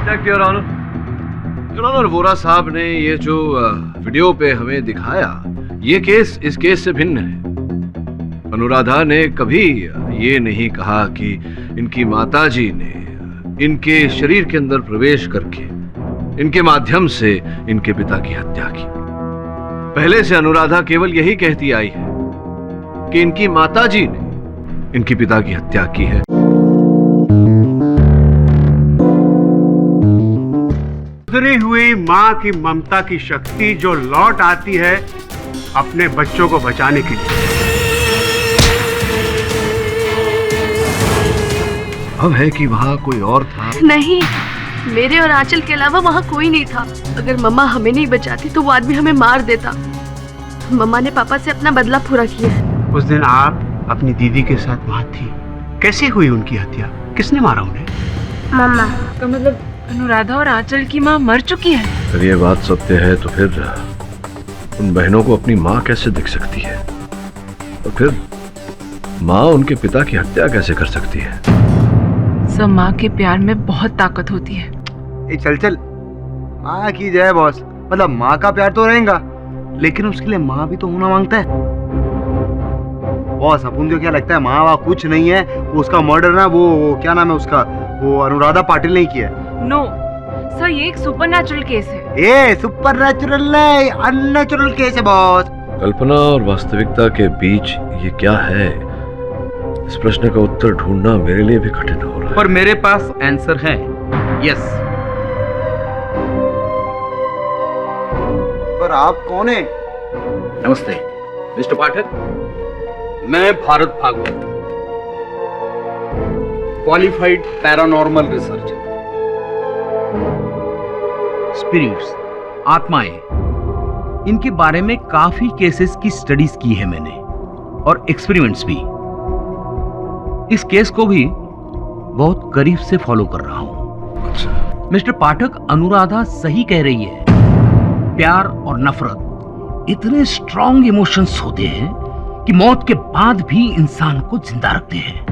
Object your honour. Your honour, Vora साहब ने ये जो वीडियो पे हमें दिखाया, ये केस इस केस से भिन्न है। अनुराधा ने कभी ये नहीं कहा कि इनकी माताजी ने इनके शरीर के अंदर प्रवेश करके इनके माध्यम से इनके पिता की हत्या की। पहले से अनुराधा केवल यही कहती आई है कि इनकी माताजी ने इनके पिता की हत्या की है। गुजरी हुई मां की ममता की शक्ति जो लौट आती है अपने बच्चों को बचाने के लिए। अब है कि वहाँ कोई और था। नहीं, मेरे और आंचल के अलावा वहाँ कोई नहीं था। अगर मम्मा हमें नहीं बचाती तो वो आदमी हमें मार देता। मम्मा ने पापा से अपना बदला पूरा किया है। उस दिन आप अपनी दीदी के साथ वहाँ थी, कैसे हुई उनकी हत्या? किसने मारा उन्हें? मम्मा। तो मतलब अनुराधा और आंचल की माँ मर चुकी है? अगर ये बात सत्य है तो फिर उन बहनों को अपनी माँ कैसे दिख सकती है, और फिर माँ उनके पिता की हत्या कैसे कर सकती है? सब माँ के प्यार में बहुत ताकत होती है। ए चल माँ की जय बॉस। मतलब माँ का प्यार तो रहेगा, लेकिन उसके लिए माँ भी तो होना मांगता है। बॉस अपन को क्या लगता है माँ कुछ नहीं है, वो उसका मर्डर ना वो क्या नाम है उसका, वो अनुराधा पाटिल ने किया है। नो सर, ये एक सुपरनैचुरल केस है। ए सुपरनैचुरल नहीं, अननेचुरल केस है बॉस। कल्पना और वास्तविकता के बीच ये क्या है, इस प्रश्न का उत्तर ढूंढना मेरे लिए भी कठिन हो रहा है। पर मेरे पास आंसर है। यस। पर आप कौन है? नमस्ते मिस्टर पाठक, मैं Bharat Bhagwat, qualified paranormal researcher. Spirits, आत्माएं, इनके बारे में काफी केसेस की स्टडीज की है मैंने, और एक्सपेरिमेंट्स भी। इस केस को भी बहुत करीब से फॉलो कर रहा हूं। अच्छा। मिस्टर पाठक, अनुराधा सही कह रही है। प्यार और नफरत इतने स्ट्रॉन्ग इमोशंस होते हैं कि मौत के बाद भी इंसान को जिंदा रखते हैं।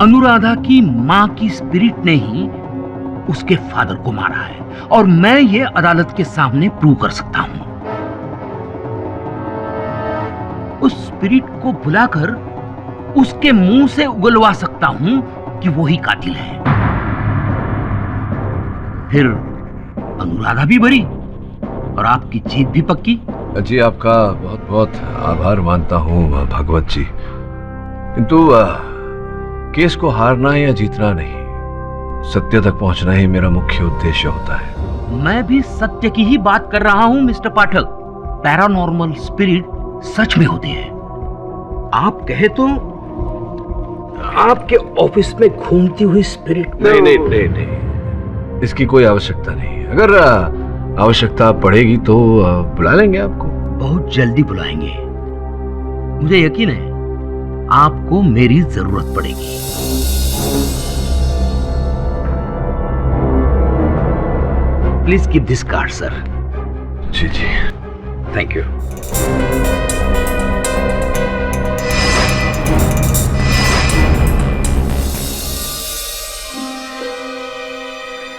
अनुराधा की मां की स्पिरिट ने ही उसके फादर को मारा है, और मैं ये अदालत के सामने प्रूव कर सकता हूं। उस स्पिरिट को बुलाकर उसके मुंह से उगलवा सकता हूं कि वो ही कातिल है। फिर अनुराधा भी बरी और आपकी जीत भी पक्की। जी, आपका बहुत बहुत आभार मानता हूँ भागवत जी, किंतु केस को हारना या जीतना नहीं, सत्य तक पहुंचना ही मेरा मुख्य उद्देश्य होता है। मैं भी सत्य की ही बात कर रहा हूं मिस्टर पाठक। पैरानॉर्मल स्पिरिट सच में होते हैं। आप कहे तो आपके ऑफिस में घूमती हुई स्पिरिट। नहीं, इसकी कोई आवश्यकता नहीं। अगर आवश्यकता पड़ेगी तो बुला लेंगे आपको। बहुत जल्दी बुलाएंगे। मुझे यकीन है आपको मेरी जरूरत पड़ेगी। Please keep this card sir. जी जी, thank you.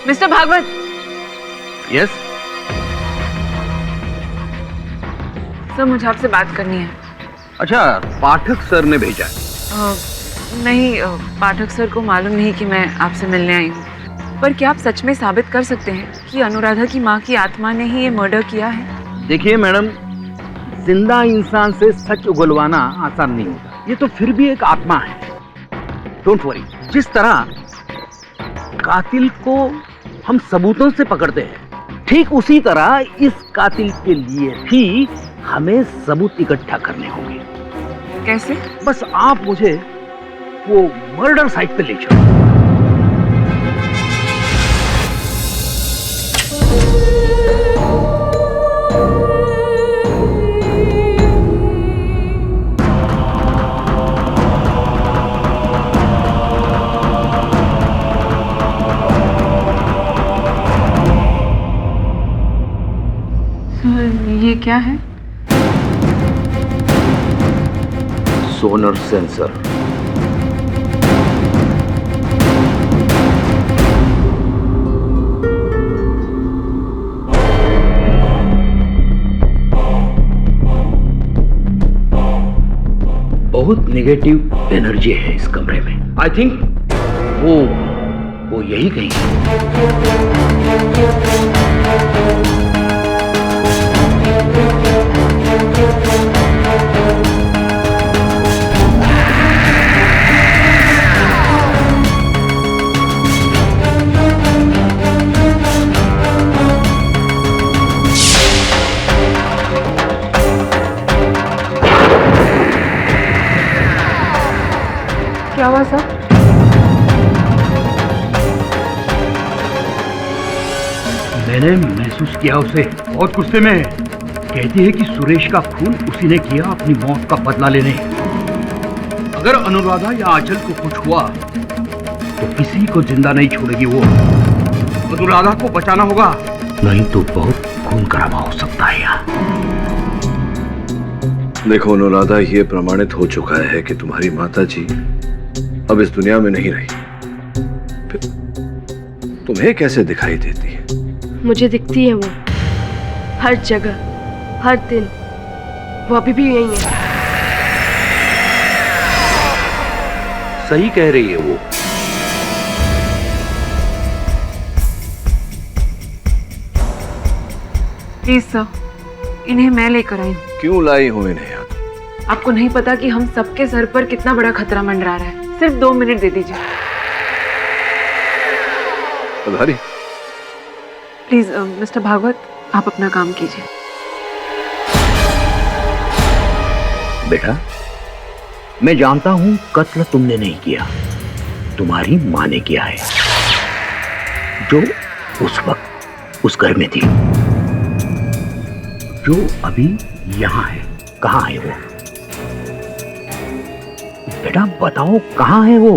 Mister Bhagwat. Yes sir, मुझे आपसे बात करनी है। अच्छा, पाठक सर ने भेजा है। नहीं, पाठक सर को मालूम नहीं कि मैं आपसे मिलने आई हूँ। पर क्या आप सच में साबित कर सकते हैं कि अनुराधा की माँ की आत्मा ने ही ये मर्डर किया है? देखिए मैडम, जिंदा इंसान से सच उगलवाना आसान नहीं होता। ये तो फिर भी एक आत्मा है। Don't worry. जिस तरह कातिल को हम सबूतों से पकड़ते हैं, ठीक उसी तरह इस कातिल के लिए भी हमें सबूत इकट्ठा करने होंगे। कैसे? बस आप मुझे वो मर्डर साइट पे ले चलो। ये क्या है? सोनर सेंसर। बहुत नेगेटिव एनर्जी है इस कमरे में। आई थिंक वो यही कहीं है। क्या हुआ सर? मैंने महसूस किया उसे बहुत गुस्से में है। कहती है कि सुरेश का खून उसी ने किया अपनी मौत का बदला लेने। अगर अनुराधा या आंचल को कुछ हुआ तो किसी को जिंदा नहीं छोड़ेगी वो। अनुराधा को बचाना होगा, नहीं तो बहुत खून खराबा हो सकता है यहाँ। देखो अनुराधा, ये प्रमाणित हो चुका है कि तुम्हारी माता जी अब इस दुनिया में नहीं रही। फिर तुम्हें कैसे दिखाई देती है? मुझे दिखती है वो, हर जगह, हर दिन। वो अभी भी यही है। सही कह रही है वो। प्लीज सर, इन्हें मैं लेकर आई हूँ। क्यों लाई हो इन्हें यहाँ? आपको नहीं पता कि हम सबके सर पर कितना बड़ा खतरा मंडरा रहा है। सिर्फ 2 मिनट दे दीजिए पधारी। प्लीज मिस्टर भागवत, आप अपना काम कीजिए। बेटा, मैं जानता हूं कत्ल तुमने नहीं किया, तुम्हारी मां ने किया है, जो उस वक्त उस घर में थी, जो अभी यहां है। कहां है वो? बेटा बताओ, कहां है वो?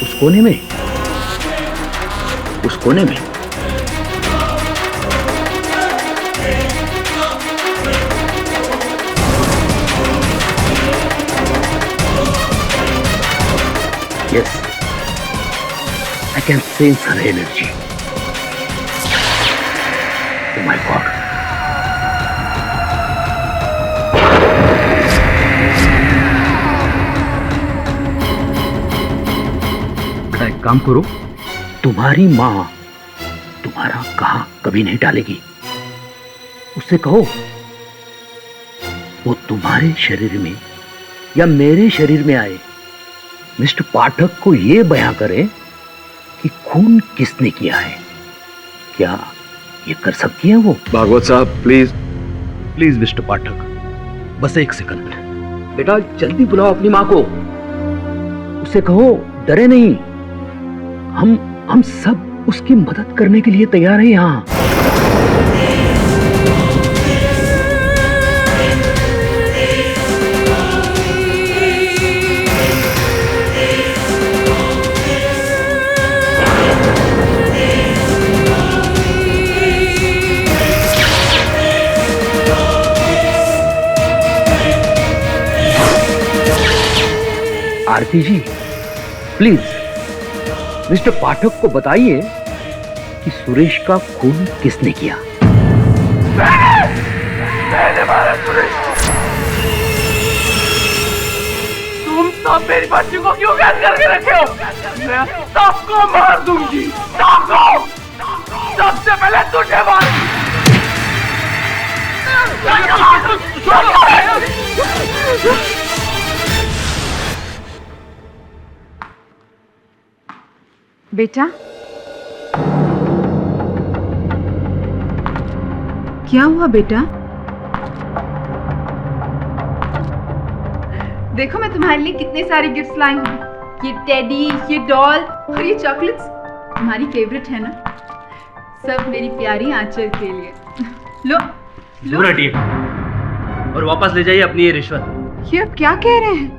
उस कोने में, उस कोने में। Yes, I can sense her energy. Oh my God. बेटा एक काम करो, तुम्हारी माँ तुम्हारा कहा कभी नहीं टालेगी। उससे कहो वो तुम्हारे शरीर में या मेरे शरीर में आए, मिस्टर पाठक को यह बयां करे कि खून किसने किया है। क्या ये कर सकती है वो? भागवत साहब प्लीज। प्लीज मिस्टर पाठक, बस 1 सेकंड। बेटा जल्दी बुलाओ अपनी माँ को। उसे कहो डरे नहीं, हम सब उसकी मदद करने के लिए तैयार हैं यहाँ। आरती जी प्लीज मिस्टर पाठक को बताइए कि सुरेश का खून किसने किया। मैंने मारा सुरेश। तुम सब मेरी बच्ची को क्यों कैद करके रखे हो? मैं सबको मार दूंगी, सबको। सबसे पहले तुझे मार। बेटा क्या हुआ बेटा? देखो मैं तुम्हारे लिए कितने सारे गिफ्ट्स लाई हूँ। ये टेडी, ये डॉल और ये चॉकलेट्स तुम्हारी फेवरेट है ना। सब मेरी प्यारी आंचल के लिए। लो लो हटिए और वापस ले जाइए अपनी ये रिश्वत। ये अब क्या कह रहे हैं?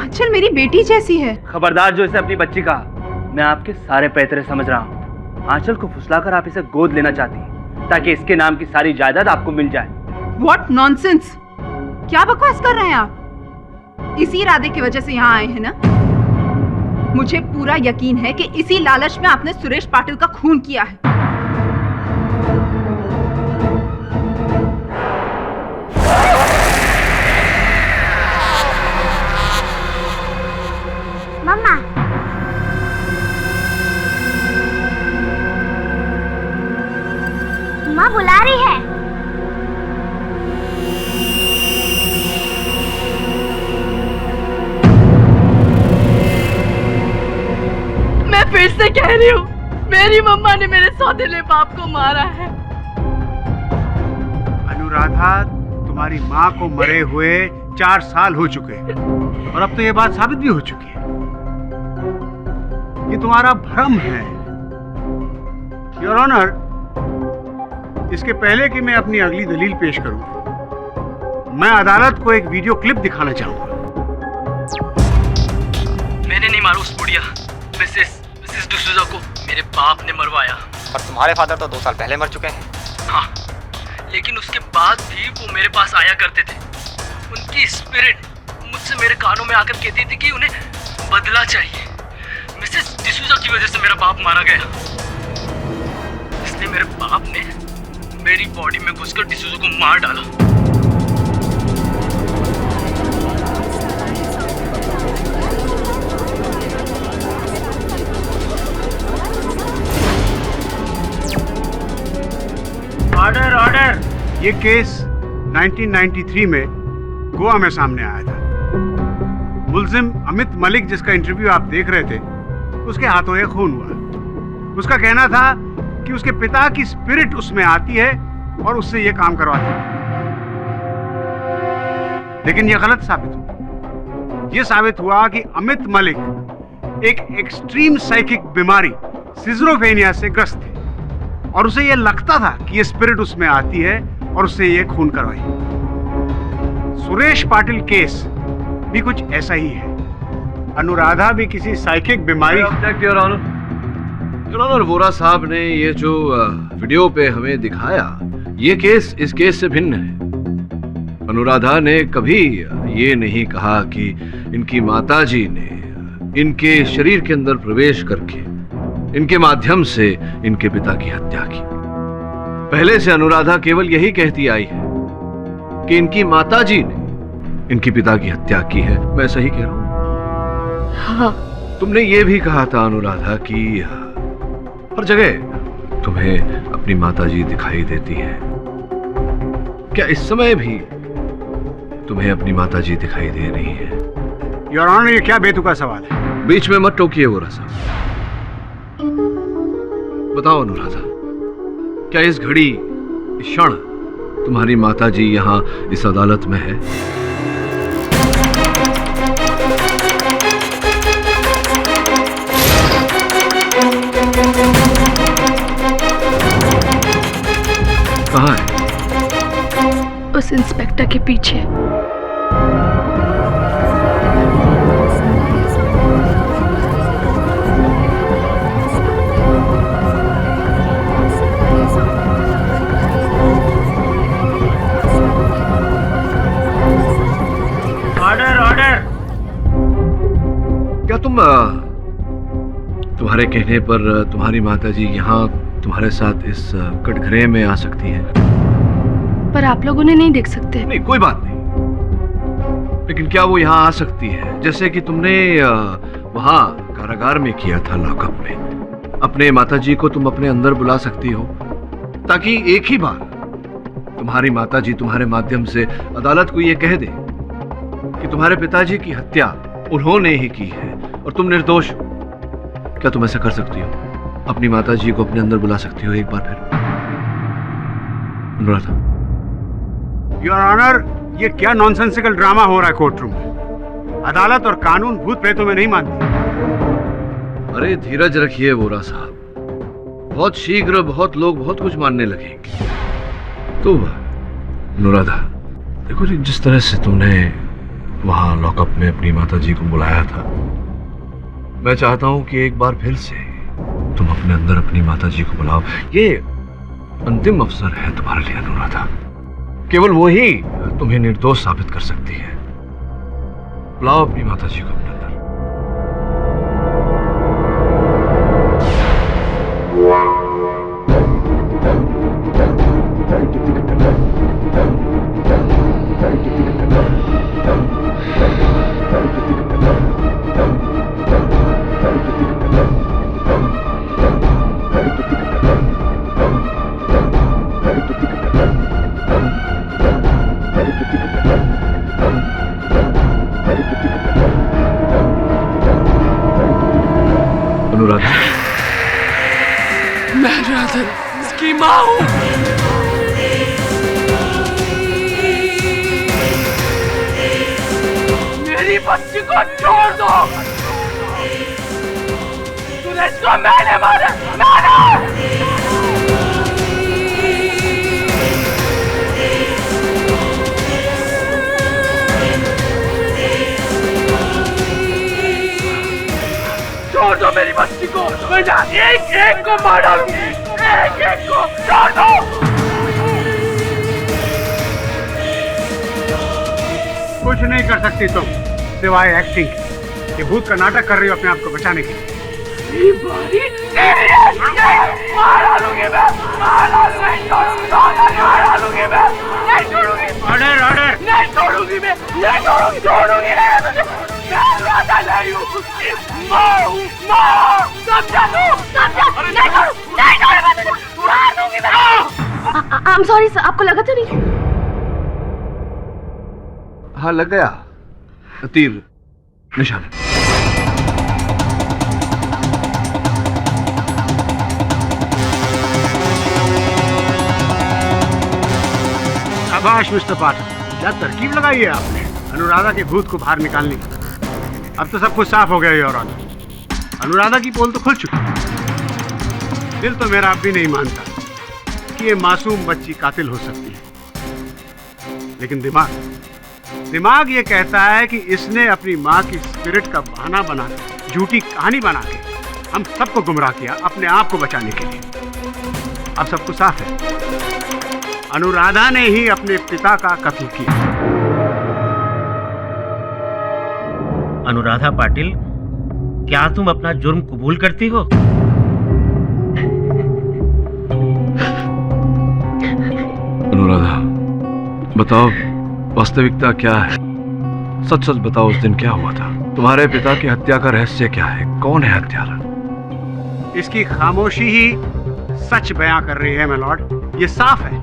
आंचल मेरी बेटी जैसी है। खबरदार जो इसे अपनी बच्ची कहा। मैं आपके सारे पैतरे समझ रहा हूँ। आंचल को फुसलाकर आप इसे गोद लेना चाहती हैं ताकि इसके नाम की सारी जायदाद आपको मिल जाए। What nonsense! क्या बकवास कर रहे हैं आप? इसी इरादे की वजह से यहाँ आए हैं ना? मुझे पूरा यकीन है कि इसी लालच में आपने सुरेश पाटिल का खून किया है। मम्मा, माँ बुला रही है। मैं फिर से कह रही हूँ, मेरी मम्मा ने मेरे सौतेले बाप को मारा है। अनुराधा, तुम्हारी माँ को मरे हुए 4 साल हो चुके हैं और अब तो ये बात साबित भी हो चुकी है। ये तुम्हारा भ्रम है। योर ऑनर, इसके पहले कि मैं अपनी अगली दलील पेश करूं, मैं अदालत को एक वीडियो क्लिप दिखाना चाहूंगा। मैंने नहीं मारा उस बुढ़िया मिसेस डिसूजा को, मेरे बाप ने मरवाया। पर तुम्हारे फादर तो 2 साल पहले मर चुके हैं। हाँ, लेकिन उसके बाद भी वो मेरे पास आया करते थे। उनकी स्पिरिट मुझसे मेरे कानों में आकर कहती थी कि उन्हें बदला चाहिए। मिसेस डिसूजा की वजह से मेरा बाप मारा गया, इसलिए मेरे बाप ने मेरी बॉडी में घुसकर डिसूजा को मार डाला। Order, order. ये केस 1993 में गोवा में सामने आया था। मुल्जिम अमित मलिक, जिसका इंटरव्यू आप देख रहे थे, उसके हाथों ये खून हुआ। उसका कहना था कि उसके पिता की स्पिरिट उसमें आती है और उससे ये काम करवाती है, लेकिन ये गलत साबित हुआ। ये साबित हुआ कि अमित मलिक एक एक्सट्रीम साइकिक बीमारी सिजरोफेनिया से ग्रस्त थे और उसे ये लगता था कि ये स्पिरिट उसमें आती है और उससे ये खून करवाई। सुरेश पाटिल केस भी कुछ ऐसा ही है। अनुराधा भी किसी साइकिक बीमारी। योर ऑनर, वोरा साहब ने ये जो वीडियो पे हमें दिखाया, ये केस इस केस से भिन्न है। अनुराधा ने कभी ये नहीं कहा कि इनकी माताजी ने इनके शरीर के अंदर प्रवेश करके इनके माध्यम से इनके पिता की हत्या की। पहले से अनुराधा केवल यही कहती आई है कि इनकी माताजी ने इनकी पिता की हत्या की है। मैं सही कह रहा हूं? हाँ। तुमने ये भी कहा था अनुराधा कि हर जगह तुम्हें अपनी माताजी दिखाई देती है। क्या इस समय भी तुम्हें अपनी माताजी दिखाई दे रही है? योर ऑनर, ये क्या बेतुका सवाल है? बीच में मत टोकिए वोरा साहब। बताओ अनुराधा, क्या इस घड़ी, इस क्षण तुम्हारी माताजी यहाँ इस अदालत में है? कहाँ है? उस इंस्पेक्टर के पीछे। Order, order. क्या तुम्हारे कहने पर तुम्हारी माताजी यहाँ तुम्हारे साथ इस कटघरे में आ सकती है? पर आप लोग उन्हें नहीं देख सकते। नहीं, कोई बात नहीं, लेकिन क्या वो यहाँ आ सकती है जैसे कि तुमने वहाँ कारागार में किया था, लॉकअप में? अपने माताजी को तुम अपने अंदर बुला सकती हो ताकि एक ही बार तुम्हारी माताजी तुम्हारे माध्यम से अदालत को ये कह दे कि तुम्हारे पिताजी की हत्या उन्होंने ही की है और तुम निर्दोष हो। क्या तुम ऐसा कर सकती हो? अपनी माताजी को अपने अंदर बुला सकती हो एक बार फिर? अनुराधा। योर ऑनर, ये क्या नॉनसेंसिकल ड्रामा हो रहा है कोर्ट रूम में? अदालत और कानून भूत प्रेतों में नहीं मानती। अरे धीरज रखिए वोरा साहब, बहुत शीघ्र बहुत लोग बहुत कुछ मानने लगेंगे। तो अनुराधा, देखो जी, जिस तरह से तुमने वहां लॉकअप में अपनी माताजी को बुलाया था, मैं चाहता हूं कि एक बार फिर से तुम अपने अंदर अपनी माताजी को बुलाओ। ये अंतिम अवसर है तुम्हारे लिए अनुराधा। केवल वो ही तुम्हें निर्दोष साबित कर सकती है। बुलाओ अपनी माता जी को अपने अंदर। अनुराधा, मैं राधन इसकी माँ हूँ। मेरी बच्ची को छोड़ दो। सुरेश को मैंने मारा, छोड़ दो मेरी बच्ची को, वरना एक एक को मार डालूंगी, एक एक को छोड़ दो। कुछ नहीं कर सकती तुम सिवाय एक्टिंग के। ये भूत का नाटक कर रही हो अपने आप को बचाने के लिए। ये बारी तेरी है, मार डालूंगी मैं, मार डालूंगी, मार डालूंगी मैं, नहीं छोड़ूंगी। Order order. नहीं छोड़ूंगी मैं, नहीं छोड़ूंगी, छोड़ूंगी नहीं। मैं राधा नहीं हूँ, माँ हूँ, माँ। समझा तू, समझा? नहीं छोड़ू, नहीं छोड़ू, मार दूंगी मैं। आई एम सॉरी सर, आपको लगा तो नहीं? हाँ लग गया, तीर निशान। शाबाश मिस्टर पाठक, क्या तरकीब लगाई है आपने अनुराधा के भूत को बाहर निकालने की। अब तो सब कुछ साफ हो गया योर ऑनर। अनुराधा की पोल तो खुल चुकी। दिल तो मेरा अब भी नहीं मानता कि ये मासूम बच्ची कातिल हो सकती है, लेकिन दिमाग ये कहता है कि इसने अपनी माँ की स्पिरिट का बहाना बना के, झूठी कहानी बना के हम सबको गुमराह किया अपने आप को बचाने के लिए। अब सब कुछ साफ है, अनुराधा ने ही अपने पिता का कत्ल किया। अनुराधा पाटिल, क्या तुम अपना जुर्म कबूल करती हो? अनुराधा, बताओ वास्तविकता क्या है? सच सच बताओ, उस दिन क्या हुआ था? तुम्हारे पिता की हत्या का रहस्य क्या है? कौन है हत्यारा? इसकी खामोशी ही सच बयां कर रही है माय लॉर्ड। ये साफ है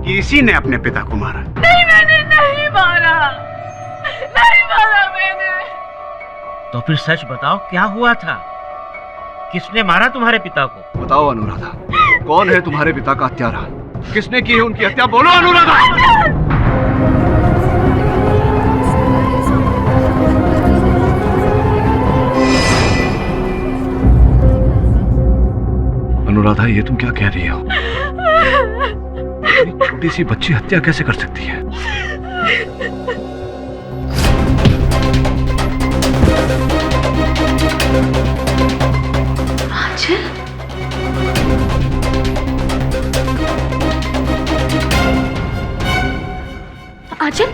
कि इसी ने अपने पिता को मारा। नहीं, मैंने नहीं मारा, नहीं मारा मैंने। तो फिर सच बताओ, क्या हुआ था? किसने मारा तुम्हारे पिता को? बताओ अनुराधा, कौन है तुम्हारे पिता का हत्यारा? किसने की है उनकी हत्या? बोलो अनुराधा। अनुराधा, ये तुम क्या कह रही हो? छोटी सी बच्ची हत्या कैसे कर सकती है? आंचल? आंचल,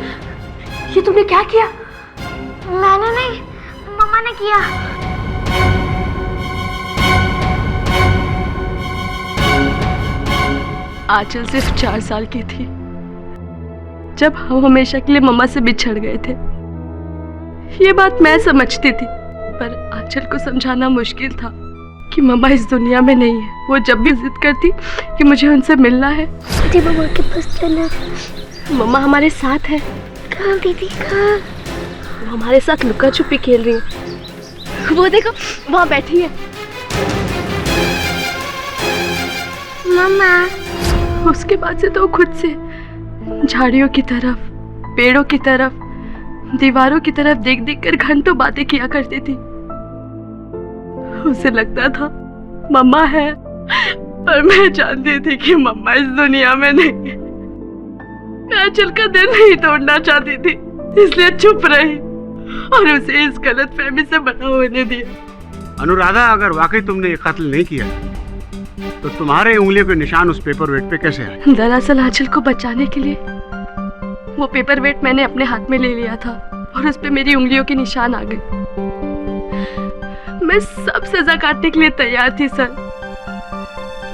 ये तुमने क्या किया? मैंने नहीं, मम्मा ने किया। आंचल सिर्फ 4 साल की थी जब हम हमेशा के लिए मम्मा से बिछड़ गए थे। ये बात मैं समझती थी, पर आंचल को समझाना मुश्किल था कि मम्मा इस दुनिया में नहीं है। वो जब भी जिद करती कि मुझे उनसे मिलना है, दीदी मम्मा के पास चलो। मम्मा हमारे साथ है। कहाँ दीदी, कहाँ? वो हमारे साथ लुका छुपी खेल रही है। वो देखो, वहाँ बैठी है मम्मा। उसके बाद से तो खुद से झाड़ियों की तरफ, पेड़ों की तरफ, दीवारों की तरफ देख देख कर घंटों बातें किया करती थी। उसे लगता था मम्मा है, पर मैं जानती थी कि मम्मा इस दुनिया में नहीं है। मैं आंचल का दिल नहीं तोड़ना चाहती थी, इसलिए चुप रही और उसे इस गलतफहमी से बना होने दिया। अनुराधा, अगर वाकई तुमने ये कत्ल नहीं किया तो तुम्हारे उंगलियों के निशान उस पेपर वेट पे कैसे आए? दरअसल आंचल को बचाने के लिए वो पेपर वेट मैंने अपने हाथ में ले लिया था और उस पे मेरी उंगलियों के निशान आ गए। मैं सब सजा काटने के लिए तैयार थी सर,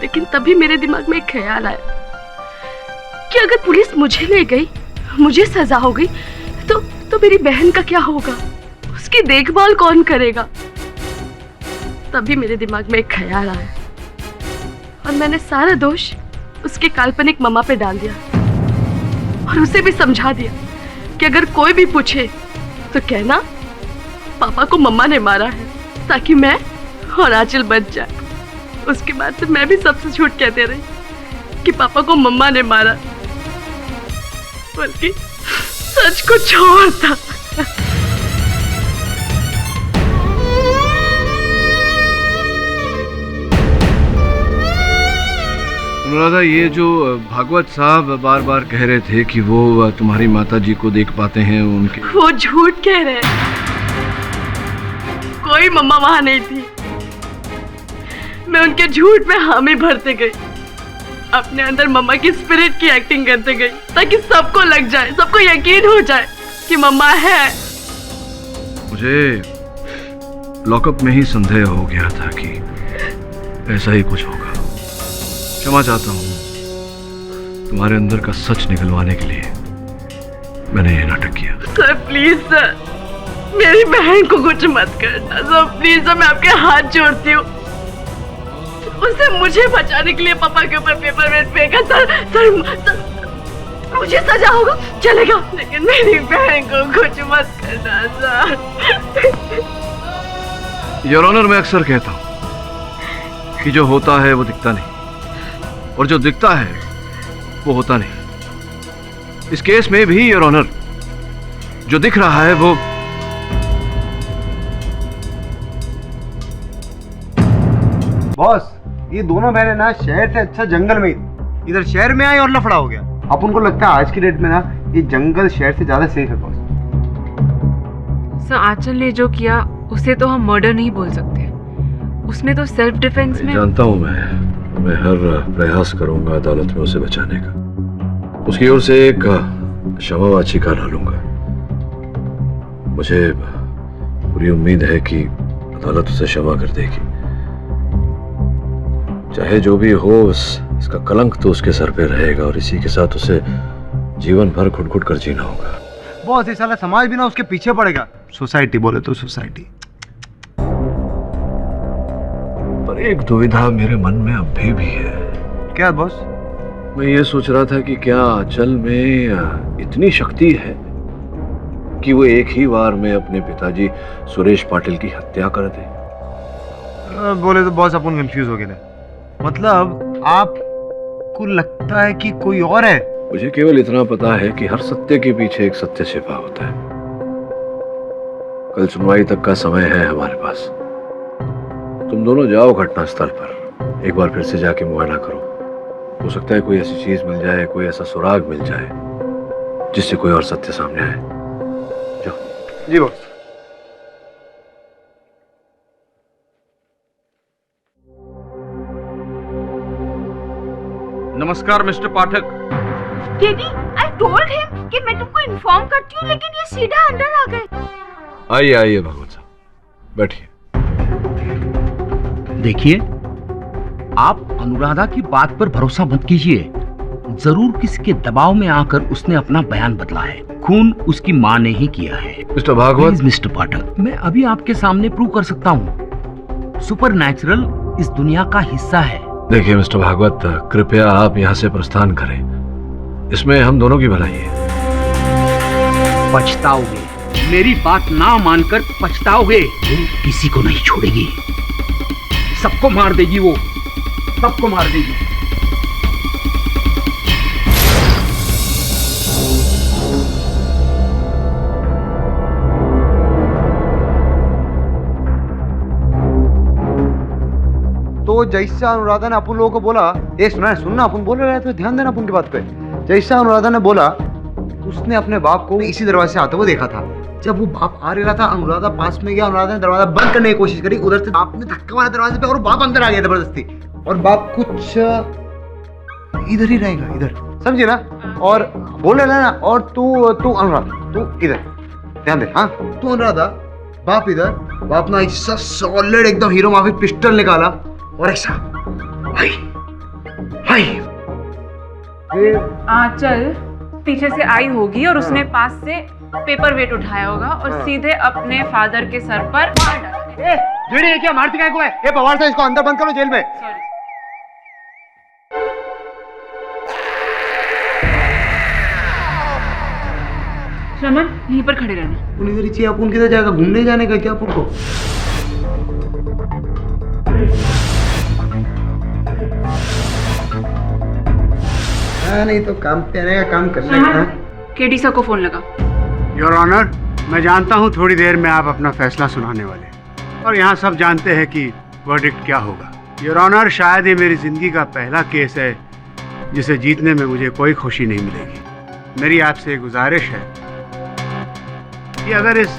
लेकिन तभी मेरे दिमाग में एक ख्याल आया कि अगर पुलिस मुझे ले गई, मुझे सजा हो गई, तो मेरी बहन का क्या होगा, उसकी देखभाल कौन करेगा। तभी मेरे दिमाग में एक ख्याल आया और मैंने सारा दोष उसके काल्पनिक मम्मा पे डाल दिया और उसे भी समझा दिया कि अगर कोई भी पूछे तो कहना पापा को मम्मा ने मारा है, ताकि मैं और आंचल बच जाए। उसके बाद से मैं भी सबसे झूठ कहते रही कि पापा को मम्मा ने मारा, बल्कि सच कुछ और था। अनुराधा, ये जो भागवत साहब बार बार कह रहे थे कि वो तुम्हारी माता जी को देख पाते हैं, उनके वो झूठ कह रहे हैं। कोई मम्मा वहां नहीं थी। मैं उनके झूठ में हामी भरते गई, अपने अंदर मम्मा की स्पिरिट की एक्टिंग करते गई, ताकि सबको लग जाए, सबको यकीन हो जाए कि मम्मा है। मुझे लॉकअप में ही संदेह हो गया था कि ऐसा ही कुछ होगा। क्षमा चाहता हूँ, तुम्हारे अंदर का सच निकलवाने के लिए मैंने ये नाटक किया। सर प्लीज सर, मेरी बहन को कुछ मत करना सर, प्लीज सर, मैं आपके हाथ जोड़ती हूँ। उसे मुझे बचाने के लिए पापा के ऊपर पेपर वेट फेंका सर, मुझे सजा होगा चलेगा, लेकिन मेरी बहन को कुछ मत करना सर। योर ऑनर, मैं अक्सर कहता हूँ कि जो होता है वो दिखता नहीं, और जो दिखता है वो होता नहीं। इस केस में भी योर ऑनर, जो दिख रहा है वो बॉस, ये दोनों बहनें ना शहर से अच्छा जंगल में ही थी। इधर शहर में आई और लफड़ा हो गया। अब उनको लगता है आज की डेट में ना ये जंगल शहर से ज्यादा सेफ है बॉस। सर, आंचल ने जो किया उसे तो हम मर्डर नहीं बोल सकते। उसने तो सेल्फ डिफेंस में। जानता हूं मैं हर प्रयास करूंगा अदालत में उसे बचाने का। उसकी ओर से एक क्षमा याचिका डालूंगा। मुझे पूरी उम्मीद है कि अदालत उसे क्षमा कर देगी। चाहे जो भी हो, इसका कलंक तो उसके सर पे रहेगा, और इसी के साथ उसे जीवन भर घुट-घुट कर जीना होगा। बॉस, ये साला समाज भी ना उसके पीछे पड़ेगा। सोसाइटी बोले तो सोसाइटी। पर एक दुविधा मेरे मन में अभी भी है। क्या बॉस? मैं ये सोच रहा था कि क्या आंचल में इतनी शक्ति है कि वो एक ही बार में अपने पिताजी सुरेश पाटिल की हत्या कर दे। बोले तो बॉस अपन कंफ्यूज हो गए। मतलब आपको लगता है कि कोई और है? मुझे केवल इतना पता है कि हर सत्य के पीछे एक सत्य छिपा होता है। कल सुनवाई तक का समय है हमारे पास। तुम दोनों जाओ घटनास्थल पर, एक बार फिर से जाके मुआयना करो। हो सकता है कोई ऐसी चीज मिल जाए, कोई ऐसा सुराग मिल जाए जिससे कोई और सत्य सामने आए। जाओ। जी बॉस। नमस्कार mister Pathak. Daddy, I told him कि मैं तुमको इन्फॉर्म करती हूँ, लेकिन ये सीधा अंदर आ गए। आइए आइए भागवत साहब, बैठिए। देखिए, आप अनुराधा की बात पर भरोसा मत कीजिए। जरूर किसी के दबाव में आकर उसने अपना बयान बदला है। खून उसकी माँ ने ही किया है। मिस्टर भागवत। मिस्टर पाठक, मैं अभी आपके सामने प्रूव कर सकता हूँ। सुपरनैचुरल इस दुनिया का हिस्सा है। देखिए मिस्टर भागवत, कृपया आप यहाँ से प्रस्थान करें। इसमें हम दोनों की भलाई है। पछताओगे, मेरी बात ना मानकर पछताओगे। किसी को नहीं छोड़ेगी, सबको मार देगी, वो सबको मार देगी। तो जैसा अनुराधा ने अपन लोगों को बोला, ये सुनना अपन बोल रहे थे, ध्यान देना अपन की बात पे। जैसा अनुराधा ने बोला, उसने अपने बाप को इसी दरवाजे से आते हुए देखा था। जब वो बाप आ रहा था, अनुराधा पास में गया, अनुराधा ने दरवाजा बंद करने की कोशिश करी। उधर से बाप ने धक्का मारा दरवाजे पे और बाप अंदर आ गया जबरदस्ती। और बाप कुछ इधर ही रहेगा, इधर, समझे ना? और बोले ना, और तू अनुराधा, तू इधर ध्यान दे। हाँ तू अनुराधा, बाप इधर, बाप ना ऐसा सॉलिड एकदम हीरो माफी पिस्टल निकाला और ऐसा भाई भाई। आंचल पीछे से आई होगी और उसने पास से पेपर वेट उठाया होगा और सीधे अपने फादर के सर पर मार डाला। ये क्या मारती काय को है? ये पवार साहब इसको अंदर बंद करो जेल में। सॉरी। रमन यहीं पर खड़े रहना। उन इधर चाहिए, अपन किधर जाएगा? घूमने जाने का क्या अपन को? हाँ नहीं तो काम पे आने का काम कर लेगा। केडी सर को फोन लगा। योर ऑनर, मैं जानता हूँ थोड़ी देर में आप अपना फैसला सुनाने वाले और यहाँ सब जानते हैं कि वर्डिक्ट क्या होगा। योर ऑनर, शायद ये मेरी जिंदगी का पहला केस है जिसे जीतने में मुझे कोई खुशी नहीं मिलेगी। मेरी आपसे एक गुजारिश है कि अगर इस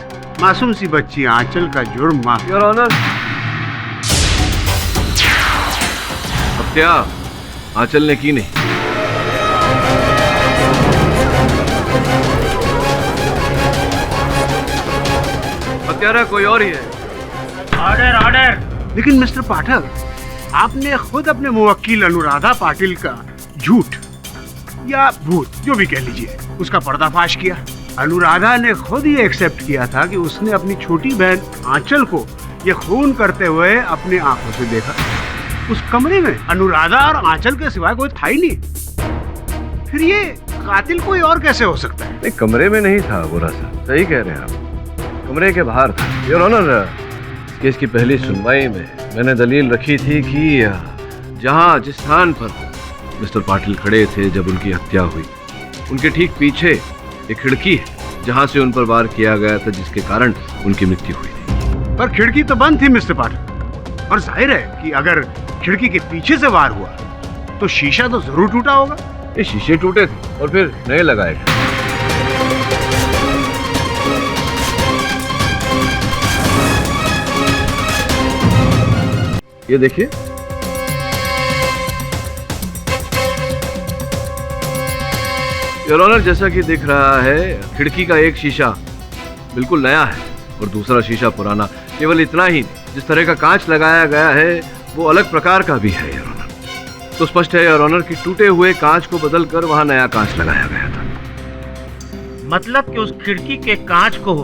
मासूम सी बच्ची आंचल का जुर्म माफ। योर ऑनर, हत्या आंचल ने की नहीं। हत्यारा कोई और ही है। Order order. लेकिन मिस्टर पाठक, आपने खुद अपने मुवक्किल अनुराधा पाटिल का झूठ या भूत जो भी कह लीजिए उसका पर्दाफाश किया। अनुराधा ने खुद ये एक्सेप्ट किया था कि उसने अपनी छोटी बहन आंचल को ये खून करते हुए अपनी आंखों से देखा। उस कमरे में अनुराधा और आंचल के सिवाय कोई था ही नहीं। फिर ये कातिल कोई और कैसे हो सकता है? नहीं, कमरे में नहीं था बुरा साहब, सही कह रहे हैं आप, कमरे के बाहर था। योर ऑनर, केस की पहली सुनवाई में मैंने दलील रखी थी कि जहां जिस स्थान पर मिस्टर पाटिल खड़े थे जब उनकी हत्या हुई, उनके ठीक पीछे एक खिड़की है जहां से उन पर वार किया गया था, जिसके कारण उनकी मृत्यु हुई थी। पर खिड़की तो बंद थी मिस्टर पाठक, और जाहिर है कि अगर खिड़की के पीछे से वार हुआ तो शीशा तो जरूर टूटा होगा। ये शीशे टूटे थे और फिर नए लगाए गए। ये देखिए, योर ऑनर, जैसा कि दिख रहा है खिड़की का एक शीशा बिल्कुल नया है और दूसरा शीशा पुराना। केवल इतना ही, जिस तरह का कांच लगाया गया है वो अलग प्रकार का भी है योर ऑनर। तो स्पष्ट है योर ऑनर कि टूटे हुए कांच को बदलकर वहां नया कांच लगाया गया था। मतलब कि उस खिड़की के कांच को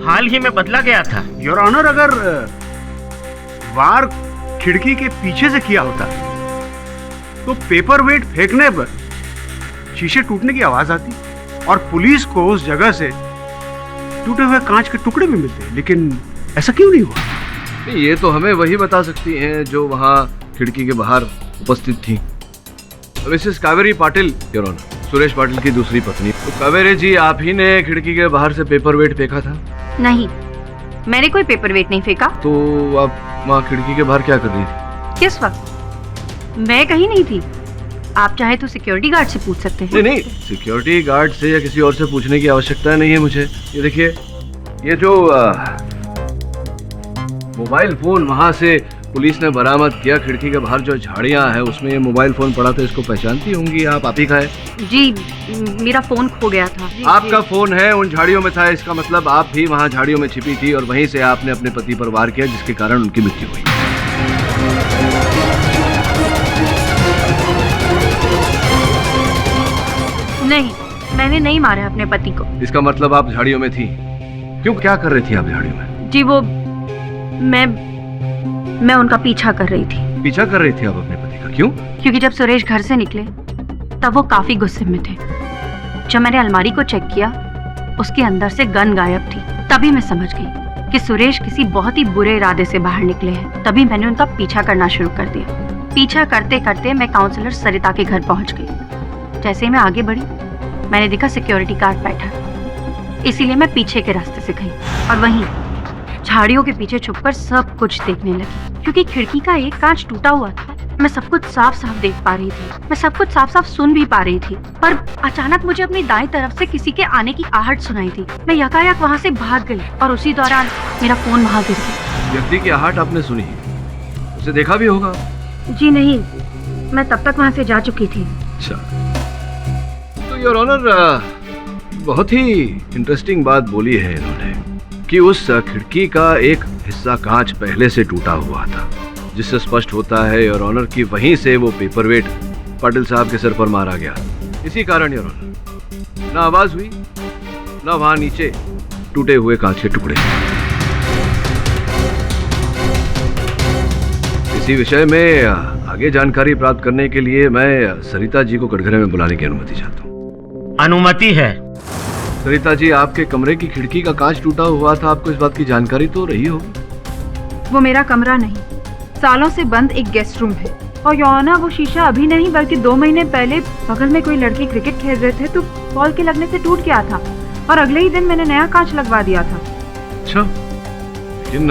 हाल ही में बदला गया था। योर ऑनर, अगर वार खिड़की के पीछे से किया होता तो पेपर वेट फेंकने पर शीशे टूटने की आवाज आती और पुलिस को उस जगह से टूटे हुए कांच के टुकड़े भी मिलते, लेकिन ऐसा क्यों नहीं हुआ? ये तो हमें वही बता सकती हैं जो वहां खिड़की के बाहर उपस्थित थी। Mrs Kaveri Patil your honour, Suresh Patil की दूसरी पत्नी। तो कावेरी जी, आप ही ने खिड़की के बाहर से पेपर वेट फेंका था? नहीं, मैंने कोई पेपर वेट नहीं फेंका। तो आप वहाँ खिड़की के बाहर क्या कर रही थी? किस वक्त? मैं कहीं नहीं थी। आप चाहे तो सिक्योरिटी गार्ड से पूछ सकते हैं। नहीं, सिक्योरिटी गार्ड से या किसी और से पूछने की आवश्यकता नहीं है मुझे। ये देखिए, ये जो मोबाइल फोन वहां से पुलिस ने बरामद किया, खिड़की के बाहर जो झाड़ियां हैं उसमें ये मोबाइल फोन पड़ा था, इसको पहचानती होंगी आप ही का है? जी, मेरा फोन खो गया था। आपका फोन है उन झाड़ियों में था, इसका मतलब आप भी वहां झाड़ियों में छिपी थी और वहीं से आपने अपने पति पर वार किया, जिसके कारण उनकी मृत्यु हुई। नहीं, मैंने नहीं मारा अपने पति को। इसका मतलब आप झाड़ियों में थी। क्यों, क्या कर रही थी आप झाड़ियों में? जी वो मैं उनका पीछा कर रही थी। पीछा कर रही थी आप अपने पति का? क्यों? क्योंकि जब सुरेश घर से निकले तब वो काफी गुस्से में थे। जब मैंने अलमारी को चेक किया, उसके अंदर से गन गायब थी। तभी मैं समझ गई कि सुरेश किसी बहुत ही बुरे इरादे से बाहर निकले हैं। तभी मैंने उनका पीछा करना शुरू कर दिया। पीछा करते करते मैं काउंसलर सरिता के घर पहुंच गई। जैसे ही मैं आगे बढ़ी, मैंने देखा सिक्योरिटी गार्ड बैठा। इसीलिए मैं पीछे के रास्ते से गई और वहीं झाड़ियों के पीछे छुपकर सब कुछ देखने लगी। क्योंकि खिड़की का एक कांच टूटा हुआ था, मैं सब कुछ साफ साफ देख पा रही थी। मैं सब कुछ साफ साफ सुन भी पा रही थी। पर अचानक मुझे अपनी दाईं तरफ से किसी के आने की आहट सुनाई थी। मैं यकायक वहाँ से भाग गई और उसी दौरान मेरा फोन वहाँ गिर गया। व्यक्ति की आहट आपने सुनी, उसे देखा भी होगा? जी नहीं, मैं तब तक वहाँ से जा चुकी थी। अच्छा, तो योर ऑनर, बहुत ही इंटरेस्टिंग बात बोली है इन्होंने कि उस खिड़की का एक हिस्सा कांच पहले से टूटा हुआ था, जिससे स्पष्ट होता है योर ऑनर कि वहीं से वो पेपरवेट पाटिल साहब के सिर पर मारा गया। इसी कारण योर ऑनर ना आवाज हुई ना वहां नीचे टूटे हुए कांच के टुकड़े। इसी विषय में आगे जानकारी प्राप्त करने के लिए मैं सरिता जी को कटघरे में बुलाने की अनुमति चाहता हूँ। अनुमति है। सरिता जी, आपके कमरे की खिड़की का कांच टूटा हुआ था, आपको इस बात की जानकारी तो रही होगी। वो मेरा कमरा नहीं, सालों से बंद एक गेस्ट रूम है। और यौना वो शीशा अभी नहीं बल्कि 2 महीने पहले बगल में कोई लड़के क्रिकेट खेल रहे थे तो बॉल के लगने से टूट गया था और अगले ही दिन मैंने नया कांच लगवा दिया था। अच्छा, लेकिन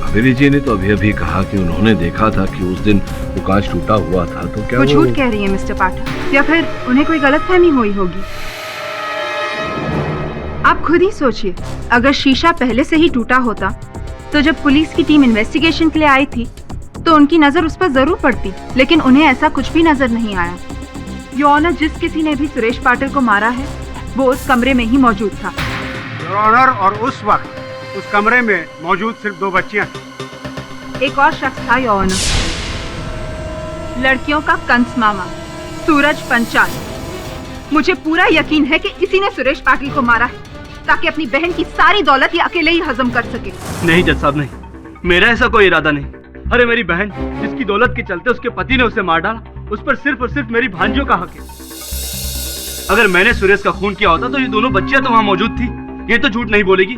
कावेरी जी ने तो अभी अभी कहा कि उन्होंने देखा था कि उस दिन वो कांच टूटा हुआ था, तो क्या वो झूठ कह रही है मिस्टर पाठक, या फिर उन्हें कोई गलतफहमी हुई होगी। आप खुद ही सोचिए, अगर शीशा पहले से ही टूटा होता तो जब पुलिस की टीम इन्वेस्टिगेशन के लिए आई थी तो उनकी नजर उस पर जरूर पड़ती, लेकिन उन्हें ऐसा कुछ भी नजर नहीं आया। योर जिस किसी ने भी सुरेश पाटिल को मारा है वो उस कमरे में ही मौजूद था। योर ऑनर, और उस वक्त उस कमरे में मौजूद सिर्फ 2 बच्चियां थी। एक और शख्स था योर ऑनर, लड़कियों का कंस मामा सूरज पंचाल। मुझे पूरा यकीन है कि इसी ने सुरेश पाटिल को मारा है ताकि अपनी बहन की सारी दौलत ये अकेले ही हजम कर सके। नहीं जज साहब, नहीं, मेरा ऐसा कोई इरादा नहीं। अरे मेरी बहन जिसकी दौलत के चलते उसके पति ने उसे मार डाला, उस पर सिर्फ और सिर्फ मेरी भांजियों का हक है। अगर मैंने सुरेश का खून किया होता तो ये दोनों बच्चियां तो वहां मौजूद थी। ये तो झूठ नहीं बोलेगी।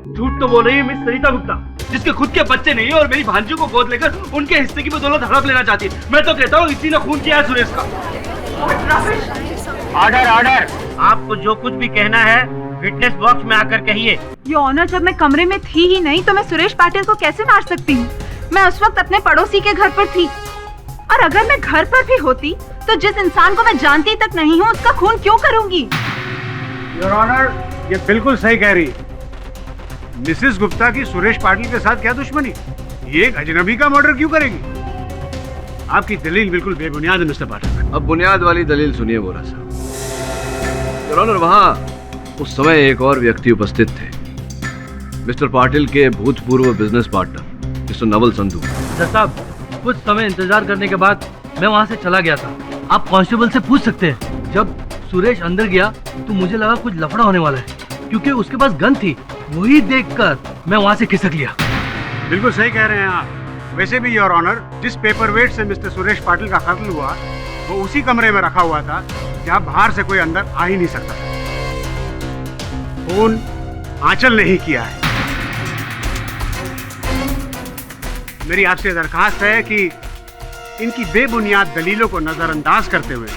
झूठ तो बोल रही है मिस सरिता गुप्ता, जिसके खुद के बच्चे नहीं है और मेरी भांजियों को गोद लेकर उनके हिस्से की बदौलत हड़प लेना चाहती है। मैं तो कहता हूँ इसी ने खून किया है सुरेश का। ऑर्डर ऑर्डर, आपको जो कुछ भी कहना है विटनेस बॉक्स में आकर कहिए। योर ऑनर, जब मैं कमरे में थी ही नहीं तो मैं सुरेश पाटिल को कैसे मार सकती हूँ? मैं उस वक्त अपने पड़ोसी के घर पर थी, और अगर मैं घर पर भी होती तो जिस इंसान को मैं जानती तक नहीं हूँ उसका खून क्यों करूंगी? योर ऑनर, ये बिल्कुल सही कह रही है मिसेस गुप्ता की सुरेश पाटिल के साथ क्या दुश्मनी? ये एक अजनबी का मर्डर क्यों करेगी? आपकी दलील बिल्कुल बेबुनियाद है मिस्टर पाठक। अब बुनियाद वाली दलील सुनिए वोरा साहब। योर ऑनर, वहाँ उस समय एक और व्यक्ति उपस्थित थे, मिस्टर पाटिल के भूतपूर्व business partner mister Naval Sandhu. जज साहब, कुछ समय इंतजार करने के बाद मैं वहाँ से चला गया था। आप कांस्टेबल से पूछ सकते हैं। जब सुरेश अंदर गया तो मुझे लगा कुछ लफड़ा होने वाला है, क्योंकि उसके पास गन थी। वही देखकर मैं वहाँ से खिसक लिया। बिल्कुल सही कह रहे हैं आप। वैसे भी योर ऑनर, जिस पेपरवेट से मिस्टर सुरेश पाटिल का कत्ल हुआ वो उसी कमरे में रखा हुआ था जहाँ बाहर से कोई अंदर आ ही नहीं सकता। खून आंचल नहीं किया है। मेरी आपसे दरखास्त है कि इनकी बेबुनियाद दलीलों को नजरअंदाज करते हुए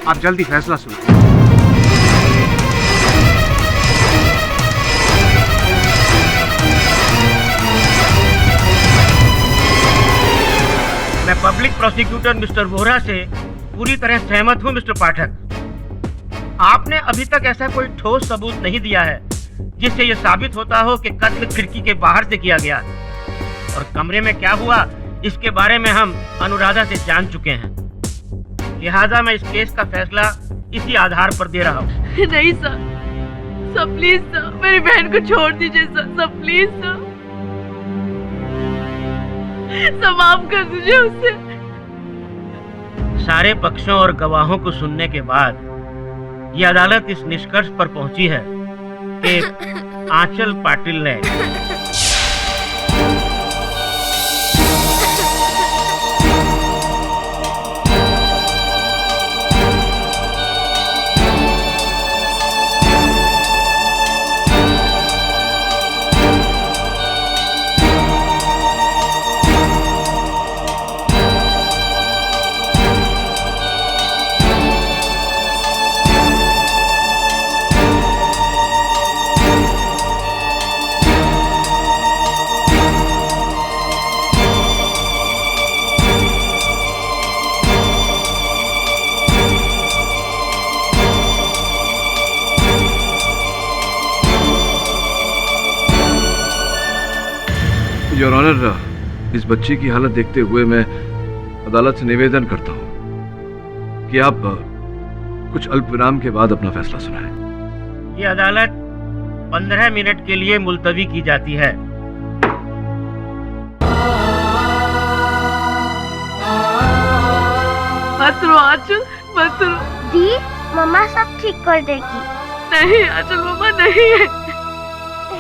आप जल्दी फैसला सुनाएं। मैं पब्लिक प्रोसिक्यूटर मिस्टर वोहरा से पूरी तरह सहमत हूं मिस्टर पाठक। आपने अभी तक ऐसा कोई ठोस सबूत नहीं दिया है जिससे यह साबित होता हो कि कत्ल खिड़की के बाहर से किया गया, और कमरे में क्या हुआ इसके बारे में हम अनुराधा से जान चुके हैं। लिहाजा मैं इस केस का फैसला इसी आधार पर दे रहा हूँ। नहीं सर, सर प्लीज सर, मेरी बहन को छोड़ दीजिए sir, sir please sir, sir माफ कर दीजिए उसे। सारे पक्षों और गवाहों को सुनने के बाद ये अदालत इस निष्कर्ष पर पहुंची है कि आंचल पाटिल ने योर ऑनर, इस बच्ची की हालत देखते हुए मैं अदालत से निवेदन करता हूं कि आप कुछ अल्प विराम के बाद अपना फैसला सुनाएं। ये अदालत 15 मिनट के लिए मुलतवी की जाती है। मत रो आंचल, मत रो। दी, मम्मा सब ठीक कर देगी। नहीं आंचल, मम्मा नहीं है।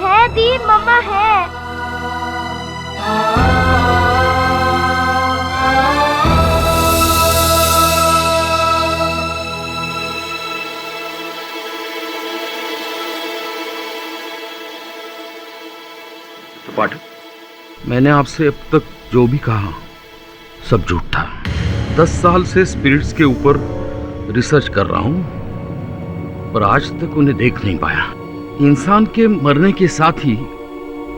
है दी, मम्मा है। पाठक, मैंने आपसे अब तक जो भी कहा सब झूठ था। 10 साल से स्पिरिट्स के ऊपर रिसर्च कर रहा हूं, पर आज तक उन्हें देख नहीं पाया। इंसान के मरने के साथ ही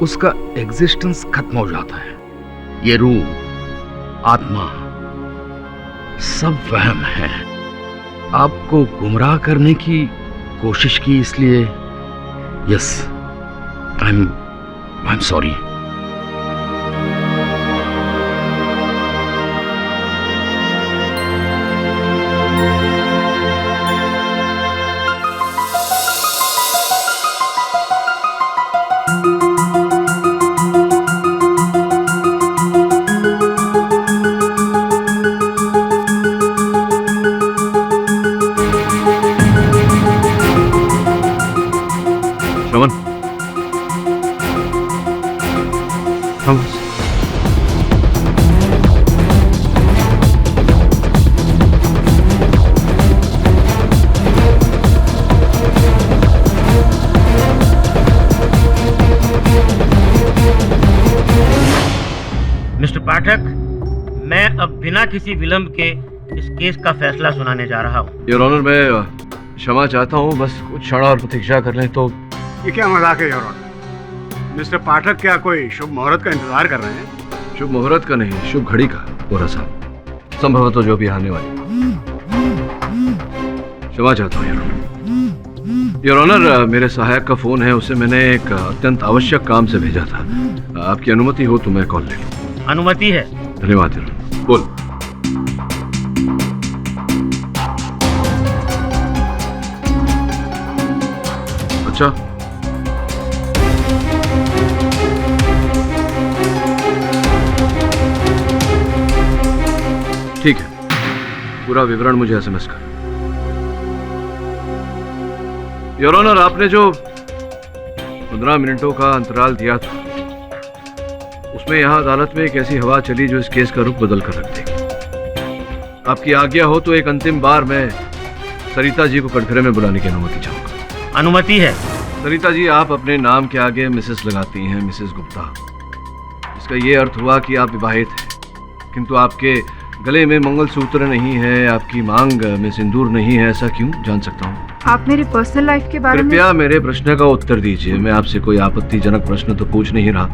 उसका एग्जिस्टेंस खत्म हो जाता है। ये रूह, आत्मा सब वहम है। आपको गुमराह करने की कोशिश की, इसलिए yes, I am sorry. Mister Pathak, मैं अब बिना किसी विलंब के इस केस का फैसला सुनाने जा रहा हूँ। योर ऑनर, मैं क्षमा चाहता हूँ, बस कुछ क्षण और प्रतीक्षा कर लें तो। ये क्या मजाक है योर ऑनर? मिस्टर पाठक क्या कोई शुभ मुहूर्त का इंतजार कर रहे हैं? शुभ मुहूर्त का नहीं, शुभ घड़ी का वोरा साहब, संभवतः जो भी आने वाली। क्षमा चाहता हूँ योर ऑनर, मेरे सहायक का फोन है, उसे मैंने एक अत्यंत आवश्यक काम से भेजा था। आपकी अनुमति हो तो मैं कॉल ले लूँ। अनुमति है। धन्यवाद योर ऑनर। बोल। अच्छा, ठीक है, पूरा विवरण मुझे एसएमएस कर। योर ऑनर, आपने जो 15 मिनटों का अंतराल दिया था, उसमें यहाँ अदालत में एक ऐसी हवा चली जो इस केस का रुख बदल कर रख देगी। आपकी आज्ञा हो तो एक अंतिम बार मैं सरिता जी को कटघरे में बुलाने की अनुमति चाहूंगा। अनुमति है। सरिता जी, आप अपने नाम के आगे मिसेस लगाती हैं, मिसेस गुप्ता। इसका ये अर्थ हुआ कि आप विवाहित हैं, किंतु आपके गले में मंगलसूत्र नहीं है, आपकी मांग में सिंदूर नहीं है। ऐसा क्यों, जान सकता हूँ? आप मेरी पर्सनल लाइफ के बारे में कृपया मेरे प्रश्न का उत्तर दीजिए। मैं आपसे कोई आपत्तिजनक प्रश्न तो पूछ नहीं रहा,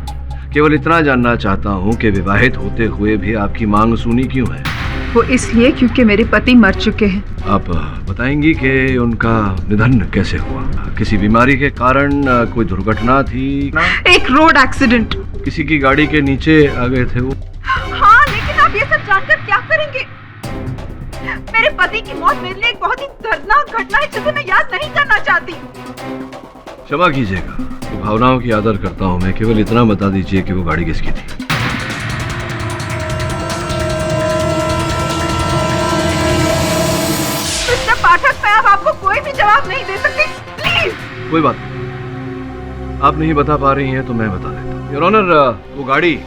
केवल इतना जानना चाहता हूँ कि विवाहित होते हुए भी आपकी मांग सुनी क्यों है? वो इसलिए क्योंकि मेरे पति मर चुके हैं। आप बताएंगी कि उनका निधन कैसे हुआ? किसी बीमारी के कारण, कोई दुर्घटना थी? एक रोड एक्सीडेंट। किसी की गाड़ी के नीचे आ गए थे वो? हाँ, लेकिन आप ये सब जानकर क्या करेंगे? मेरे पति की मौत मेरे लिए एक बहुत ही दर्दनाक घटना है जिसे मैं याद नहीं करना चाहती। क्षमा कीजिएगा, भावनाओं की आदर करता हूँ मैं, केवल इतना बता दीजिए कि वो गाड़ी किसकी थी? मिस्टर पाठक, मैं अब आपको कोई भी जवाब नहीं दे सकती, प्लीज। कोई बात नहीं, आप नहीं बता पा रही हैं तो मैं बता देता हूँ। योर ऑनर, वो गाड़ी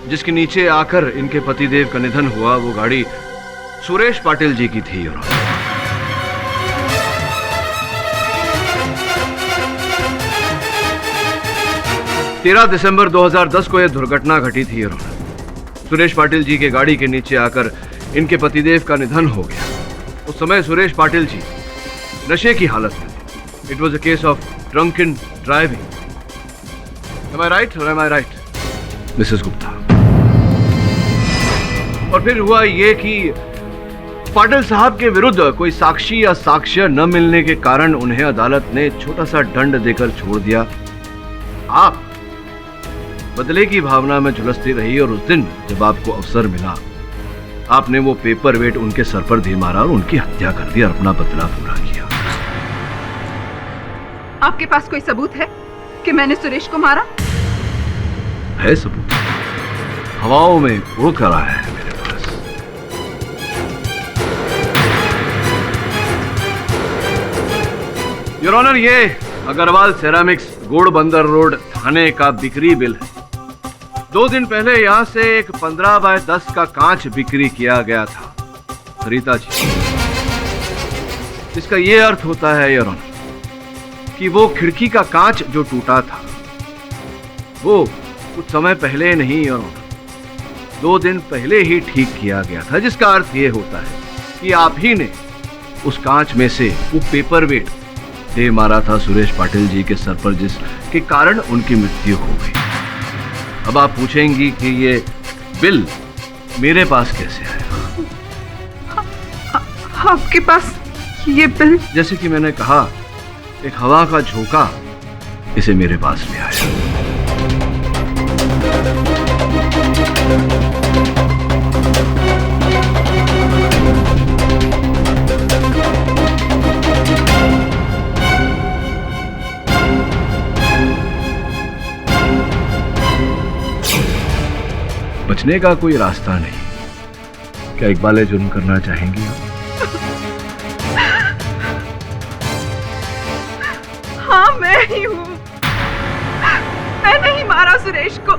जिसके नीचे आकर इनके पतिदेव का निधन हुआ, वो गाड़ी सुरेश पाटिल जी की थी। योर ऑनर, तेरह दिसंबर 2010 को यह दुर्घटना घटी थी। योर ऑनर, सुरेश पाटिल जी के गाड़ी के नीचे आकर इनके पतिदेव का निधन हो गया। उस समय सुरेश पाटिल जी नशे की हालत में थे। It was a case of drunken driving. Am I right or am I right, Mrs Gupta? और फिर हुआ ये कि पाटिल साहब के विरुद्ध कोई साक्षी या साक्ष्य न मिलने के कारण उन्हें अदालत ने छोटा सा दंड देकर छोड़ दिया। आप बदले की भावना में झुलसती रही और उस दिन जब आपको अवसर मिला आपने वो पेपर वेट उनके सर पर दे मारा और उनकी हत्या कर दी और अपना बदला पूरा किया। आपके पास कोई सबूत है कि मैंने सुरेश को मारा? है सबूत, हवाओं में उड़ कर आया है मेरे पास। योर ऑनर, ये अग्रवाल सेरामिक्स घोड़बंदर रोड थाने का बिक्री बिल है। 2 दिन पहले यहाँ से एक 15 बाय 10 का कांच बिक्री किया गया था रीता जी। इसका ये अर्थ होता है योर ऑनर कि वो खिड़की का कांच जो टूटा था वो कुछ समय पहले नहीं योर ऑनर, 2 दिन पहले ही ठीक किया गया था, जिसका अर्थ ये होता है कि आप ही ने उस कांच में से वो पेपर वेट दे मारा था सुरेश पाटिल जी के सर पर, जिसके कारण उनकी मृत्यु हो गई। अब आप पूछेंगी कि ये बिल मेरे पास कैसे आया? आपके पास ये बिल? जैसे कि मैंने कहा, एक हवा का झोंका इसे मेरे पास ले आया। बचने का कोई रास्ता नहीं। क्या इकबाल जुर्म करना चाहेंगी आप? हाँ, मैं ही हूँ। मैंने ही मारा सुरेश को।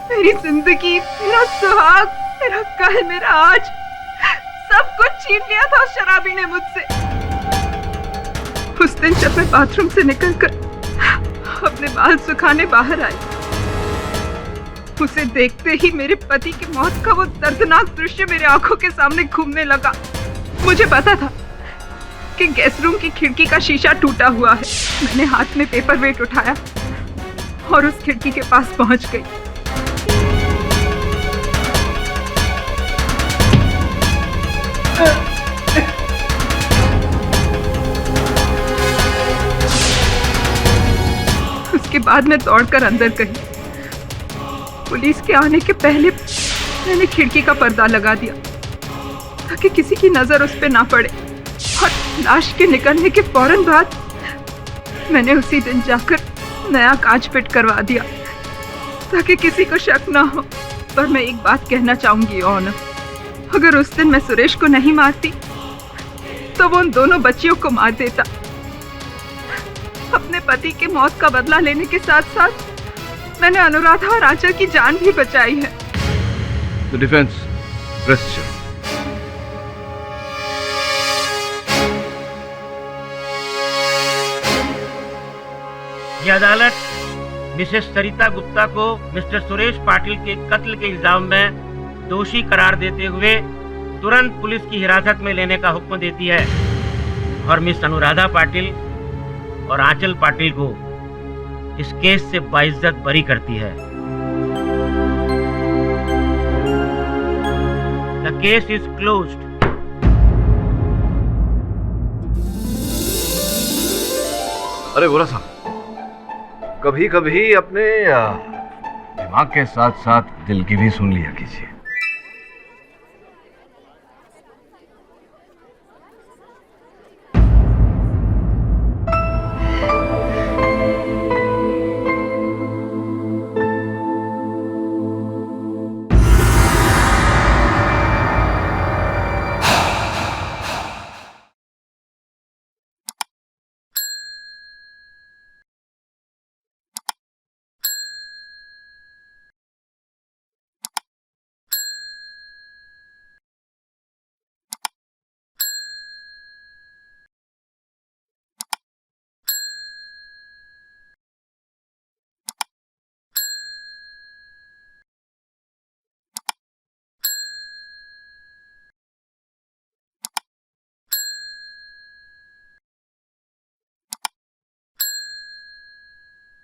मेरी जिंदगी, मेरा सुहाग, मेरा कल, मेरा आज, सब कुछ छीन लिया था उस शराबी ने मुझसे। उस दिन जब मैं बाथरूम से निकलकर अपने बाल सुखाने बाहर आई, उसे देखते ही मेरे पति की मौत का वो दर्दनाक दृश्य मेरे आंखों के सामने घूमने लगा। मुझे पता था कि गैस रूम की खिड़की का शीशा टूटा हुआ है। मैंने हाथ में पेपर वेट उठाया और उस खिड़की के पास पहुंच गई। उसके बाद मैं दौड़कर अंदर गई। पुलिस के आने के पहले मैंने खिड़की का पर्दा लगा दिया ताकि किसी की नजर उस पे ना पड़े, और लाश के निकलने के फौरन बाद मैंने उसी दिन जाकर नया कांच फिट करवा दिया ताकि किसी को शक ना हो। पर मैं एक बात कहना चाहूंगी ऑनर, अगर उस दिन मैं सुरेश को नहीं मारती तो वो उन दोनों बच्चियों को मार देता। अपने पति की मौत का बदला लेने के साथ साथ मैंने अनुराधा और आंचल की जान भी बचाई है। The defense, question. ये अदालत मिसेस सरिता गुप्ता को मिस्टर सुरेश पाटिल के कत्ल के इल्जाम में दोषी करार देते हुए तुरंत पुलिस की हिरासत में लेने का हुक्म देती है और मिस अनुराधा पाटिल और आंचल पाटिल को इस केस से बाइज्जत बरी करती है। The case is closed. अरे बोरा साहब, कभी कभी अपने दिमाग के साथ साथ दिल की भी सुन लिया कीजिए।